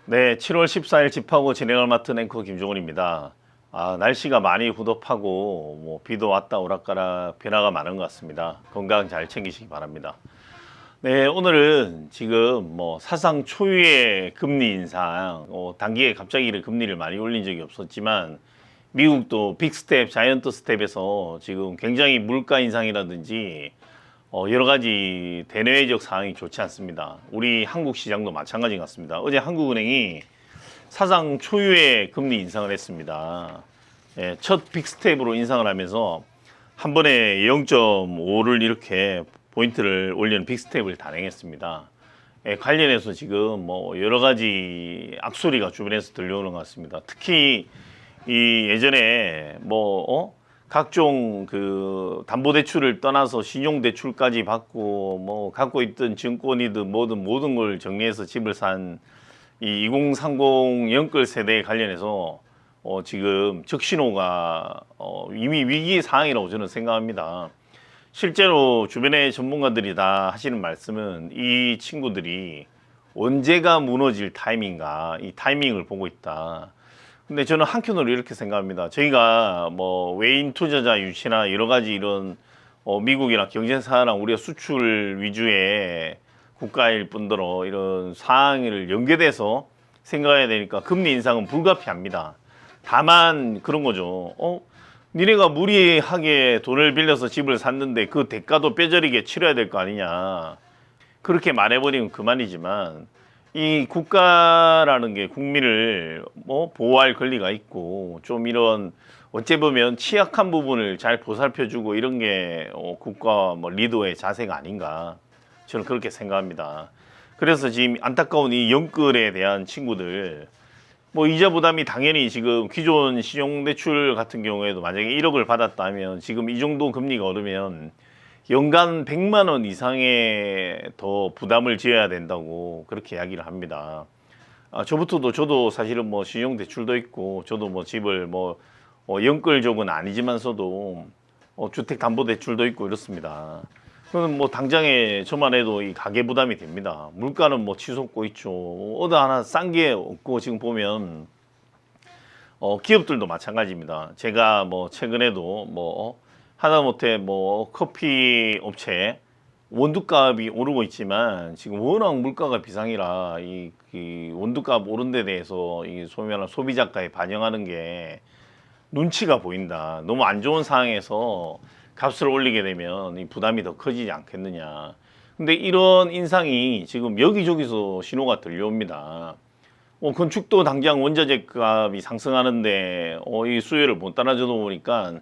네, 7월 14일 집하고 진행을 맡은 앵커 김종훈입니다. 날씨가 많이 후덥하고 비도 왔다 오락가락 변화가 많은 것 같습니다. 건강 잘 챙기시기 바랍니다. 네, 오늘은 지금 사상 초유의 금리 인상, 단기에 갑자기 금리를 많이 올린 적이 없었지만 미국도 빅스텝, 자이언트 스텝에서 지금 굉장히 물가 인상이라든지 여러 가지 대내외적 상황이 좋지 않습니다. 우리 한국 시장도 마찬가지 같습니다. 어제 한국은행이 사상 초유의 금리 인상을 했습니다. 예, 첫 빅스텝으로 인상을 하면서 한 번에 0.5를 이렇게 포인트를 올리는 빅스텝을 단행했습니다. 예, 관련해서 지금 여러 가지 악소리가 주변에서 들려오는 것 같습니다. 특히 이 예전에 각종 담보대출을 떠나서 신용대출까지 받고 갖고 있던 증권이든 모든 걸 정리해서 집을 산 이 2030 영끌 세대에 관련해서 지금 적신호가 이미 위기 상황이라고 저는 생각합니다. 실제로 주변의 전문가들이 다 하시는 말씀은 이 친구들이 언제가 무너질 타이밍인가, 이 타이밍을 보고 있다. 근데 저는 한편으로 이렇게 생각합니다. 저희가 외인 투자자 유치나 여러 가지 이런 미국이나 경쟁사랑 우리가 수출 위주의 국가일 뿐더러 이런 상황을 연계돼서 생각해야 되니까 금리 인상은 불가피합니다. 다만 그런 거죠. 니네가 무리하게 돈을 빌려서 집을 샀는데 그 대가도 뼈저리게 치러야 될 거 아니냐. 그렇게 말해버리면 그만이지만 이 국가라는 게 국민을 보호할 권리가 있고 좀 이런 어찌 보면 취약한 부분을 잘 보살펴주고 이런 게 국가 리더의 자세가 아닌가 저는 그렇게 생각합니다. 그래서 지금 안타까운 이 영끌에 대한 친구들 이자 부담이 당연히 지금 기존 신용대출 같은 경우에도 만약에 1억을 받았다면 지금 이 정도 금리가 오르면 연간 100만 원 이상의 더 부담을 지어야 된다고 그렇게 이야기를 합니다. 저도 사실은 신용대출도 있고 저도 집을 영끌족은 아니지만서도 주택담보대출도 있고 이렇습니다. 그건 당장에 저만 해도 이 가계 부담이 됩니다. 물가는 치솟고 있죠. 어디 하나 싼 게 없고 지금 보면 기업들도 마찬가지입니다. 제가 최근에도 하다못해 커피 업체 원두값이 오르고 있지만 지금 워낙 물가가 비상이라 이 원두값 오른 데 대해서 이 소위 말하는 소비자가에 반영하는 게 눈치가 보인다. 너무 안 좋은 상황에서 값을 올리게 되면 이 부담이 더 커지지 않겠느냐. 근데 이런 인상이 지금 여기저기서 신호가 들려옵니다. 건축도 당장 원자재 값이 상승하는데 이 수요를 못 따라주다 보니까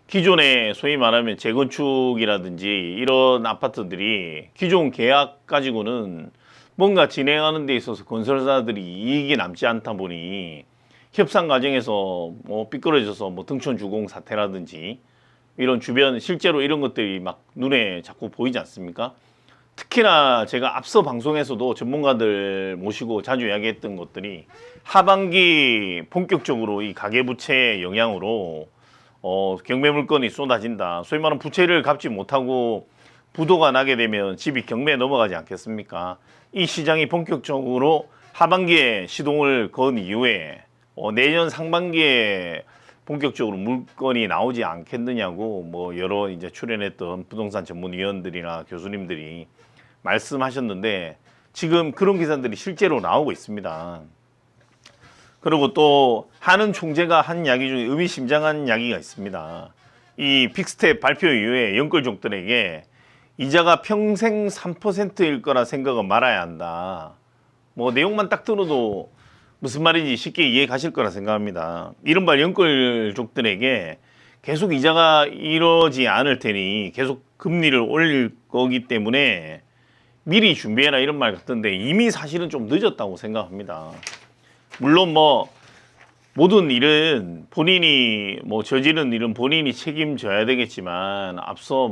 기존에 소위 말하면 재건축이라든지 이런 아파트들이 기존 계약 가지고는 뭔가 진행하는 데 있어서 건설사들이 이익이 남지 않다 보니 협상 과정에서 삐뚤어져서 등촌주공 사태라든지 이런 주변 실제로 이런 것들이 막 눈에 자꾸 보이지 않습니까? 특히나 제가 앞서 방송에서도 전문가들 모시고 자주 이야기했던 것들이 하반기 본격적으로 이 가계부채의 영향으로 경매 물건이 쏟아진다. 소위 말하는 부채를 갚지 못하고 부도가 나게 되면 집이 경매에 넘어가지 않겠습니까? 이 시장이 본격적으로 하반기에 시동을 건 이후에 내년 상반기에 본격적으로 물건이 나오지 않겠느냐고 여러 이제 출연했던 부동산 전문위원들이나 교수님들이 말씀하셨는데 지금 그런 기사들이 실제로 나오고 있습니다. 그리고 또 한은 총재가 한 이야기 중에 의미심장한 이야기가 있습니다. 이 빅스텝 발표 이후에 영끌족들에게 이자가 평생 3%일 거라 생각은 말아야 한다. 내용만 딱 들어도 무슨 말인지 쉽게 이해 가실 거라 생각합니다. 이른바 영끌족들에게 계속 이자가 이러지 않을 테니 계속 금리를 올릴 거기 때문에 미리 준비해라 이런 말 같던데 이미 사실은 좀 늦었다고 생각합니다. 물론 모든 일은 본인이 저지른 일은 본인이 책임져야 되겠지만 앞서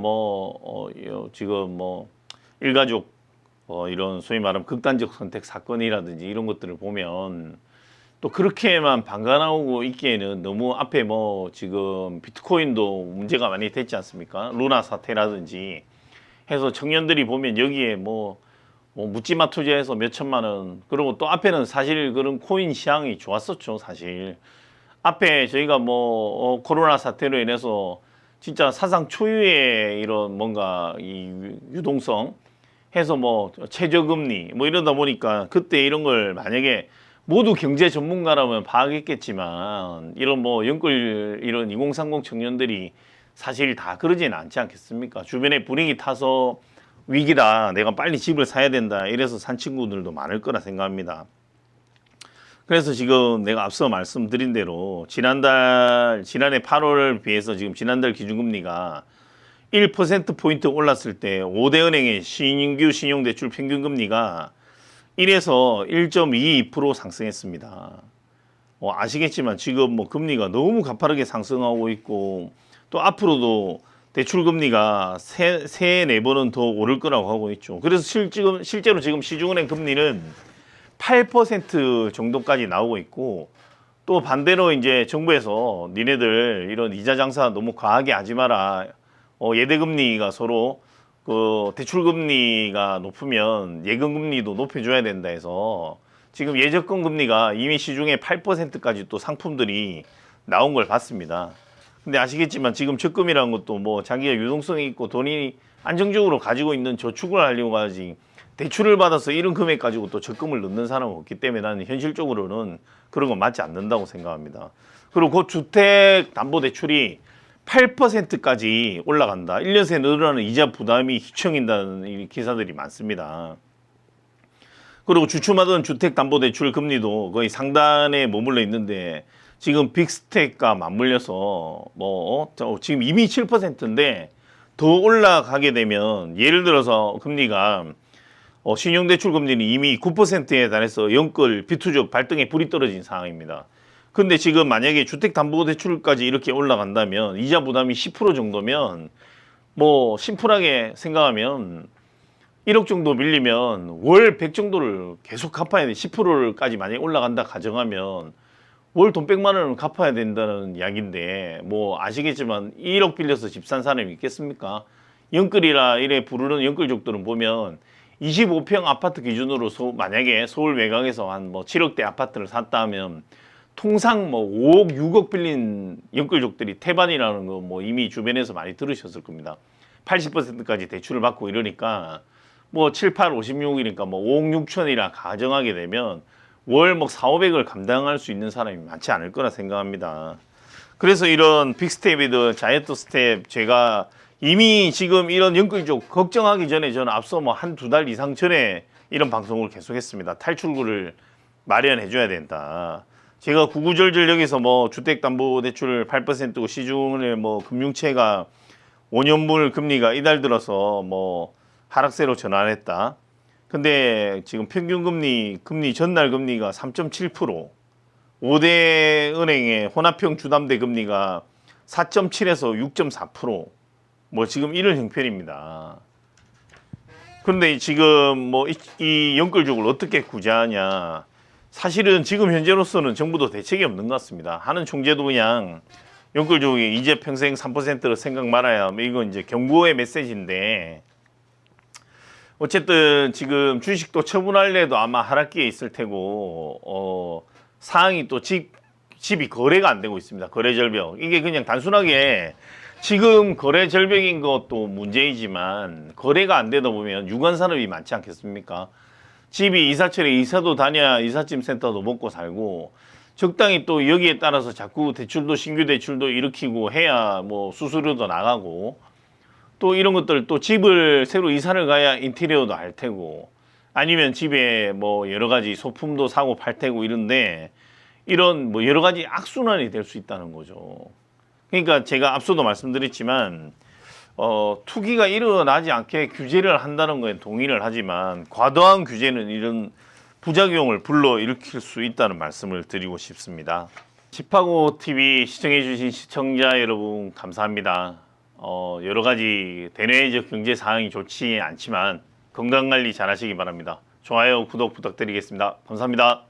지금 일가족 이런 소위 말하면 극단적 선택 사건이라든지 이런 것들을 보면 또 그렇게만 방관하고 있기에는 너무 앞에 지금 비트코인도 문제가 많이 됐지 않습니까? 루나 사태라든지 해서 청년들이 보면 여기에 뭐 묻지마 투자해서 몇 천만 원. 그리고 또 앞에는 사실 그런 코인 시황이 좋았었죠. 사실 앞에 저희가 뭐 코로나 사태로 인해서 진짜 사상 초유의 이런 뭔가 이 유동성 해서 뭐 최저금리 뭐 이러다 보니까 그때 이런 걸 만약에 모두 경제 전문가라면 파악했겠지만 이런 뭐 연끌 이런 2030 청년들이 사실 다 그러지는 않지 않겠습니까? 주변에 불행이 타서 위기다, 내가 빨리 집을 사야 된다 이래서 산 친구들도 많을 거라 생각합니다. 그래서 지금 내가 앞서 말씀드린 대로 지난해 8월을 비해서 지금 지난달 기준금리가 1%포인트 올랐을 때 5대 은행의 신규 신용대출 평균금리가 1에서 1.22% 상승했습니다. 아시겠지만 지금 뭐 금리가 너무 가파르게 상승하고 있고 또 앞으로도 대출금리가 세 번은 더 오를 거라고 하고 있죠. 그래서 실제로 지금 시중은행 금리는 8% 정도까지 나오고 있고 또 반대로 이제 정부에서 니네들 이런 이자 장사 너무 과하게 하지 마라. 예대금리가 서로 그 대출금리가 높으면 예금금리도 높여줘야 된다 해서 지금 예적금 금리가 이미 시중에 8%까지 또 상품들이 나온 걸 봤습니다. 근데 아시겠지만 지금 적금이라는 것도 뭐 자기가 유동성이 있고 돈이 안정적으로 가지고 있는 저축을 하려고 하지 대출을 받아서 이런 금액 가지고 또 적금을 넣는 사람은 없기 때문에 나는 현실적으로는 그런 건 맞지 않는다고 생각합니다. 그리고 그 주택담보대출이 8%까지 올라간다. 1년 새 늘어나는 이자 부담이 휘청인다는 기사들이 많습니다. 그리고 주춤하던 주택담보대출 금리도 거의 상단에 머물러 있는데 지금 빅스택과 맞물려서 지금 이미 7%인데 더 올라가게 되면 예를 들어서 금리가 신용대출 금리는 이미 9%에 달해서 영끌 비투족 발등에 불이 떨어진 상황입니다. 근데 지금 만약에 주택담보대출까지 이렇게 올라간다면 이자 부담이 10% 정도면 뭐 심플하게 생각하면 1억 정도 밀리면 월 100 정도를 계속 갚아야 돼. 10%까지 만약에 올라간다 가정하면 월 돈 100만 원을 갚아야 된다는 이야기인데 뭐 아시겠지만 1억 빌려서 집 산 사람이 있겠습니까? 영끌이라 이래 부르는 영끌족들은 보면 25평 아파트 기준으로 만약에 서울 외곽에서 한 뭐 7억대 아파트를 샀다 하면 통상 뭐 5억, 6억 빌린 영끌족들이 태반이라는 거 뭐 이미 주변에서 많이 들으셨을 겁니다. 80%까지 대출을 받고 이러니까 뭐 7, 8, 56이니까 뭐 5억 6천이라 가정하게 되면 월 뭐 4, 500을 감당할 수 있는 사람이 많지 않을 거라 생각합니다. 그래서 이런 빅스텝이든 자이언트 스텝 제가 이미 지금 이런 영끌족 걱정하기 전에 저는 앞서 뭐 한 두 달 이상 전에 이런 방송을 계속했습니다. 탈출구를 마련해 줘야 된다. 제가 구구절절 여기서 뭐 주택담보대출 8%고 시중의 뭐 금융채가 5년물 금리가 이달 들어서 뭐 하락세로 전환했다. 근데 지금 평균금리, 금리 전날 금리가 3.7%, 5대 은행의 혼합형 주담대 금리가 4.7에서 6.4%, 뭐 지금 이런 형편입니다. 근데 지금 뭐 이 연끌족을 어떻게 구제하냐? 사실은 지금 현재로서는 정부도 대책이 없는 것 같습니다. 하는 총재도 그냥 연끌족이 이제 평생 3%를 생각 말아야 이건 이제 경고의 메시지인데 어쨌든 지금 주식도 처분할래도 아마 하락기에 있을 테고 사항이 또 집이 거래가 안 되고 있습니다. 거래 절벽. 이게 그냥 단순하게 지금 거래 절벽인 것도 문제이지만 거래가 안 되다 보면 유관 산업이 많지 않겠습니까? 집이 이사철에 이사도 다녀야 이삿짐 센터도 먹고 살고 적당히 또 여기에 따라서 자꾸 대출도 신규 대출도 일으키고 해야 뭐 수수료도 나가고 또 이런 것들 또 집을 새로 이사를 가야 인테리어도 할 테고 아니면 집에 뭐 여러 가지 소품도 사고 팔 테고 이런데 이런 뭐 여러 가지 악순환이 될 수 있다는 거죠. 그러니까 제가 앞서도 말씀드렸지만 투기가 일어나지 않게 규제를 한다는 거에 동의를 하지만 과도한 규제는 이런 부작용을 불러일으킬 수 있다는 말씀을 드리고 싶습니다. 집하고 TV 시청해주신 시청자 여러분 감사합니다. 여러 가지 대내적 경제 상황이 좋지 않지만 건강관리 잘 하시기 바랍니다. 좋아요, 구독 부탁드리겠습니다. 감사합니다.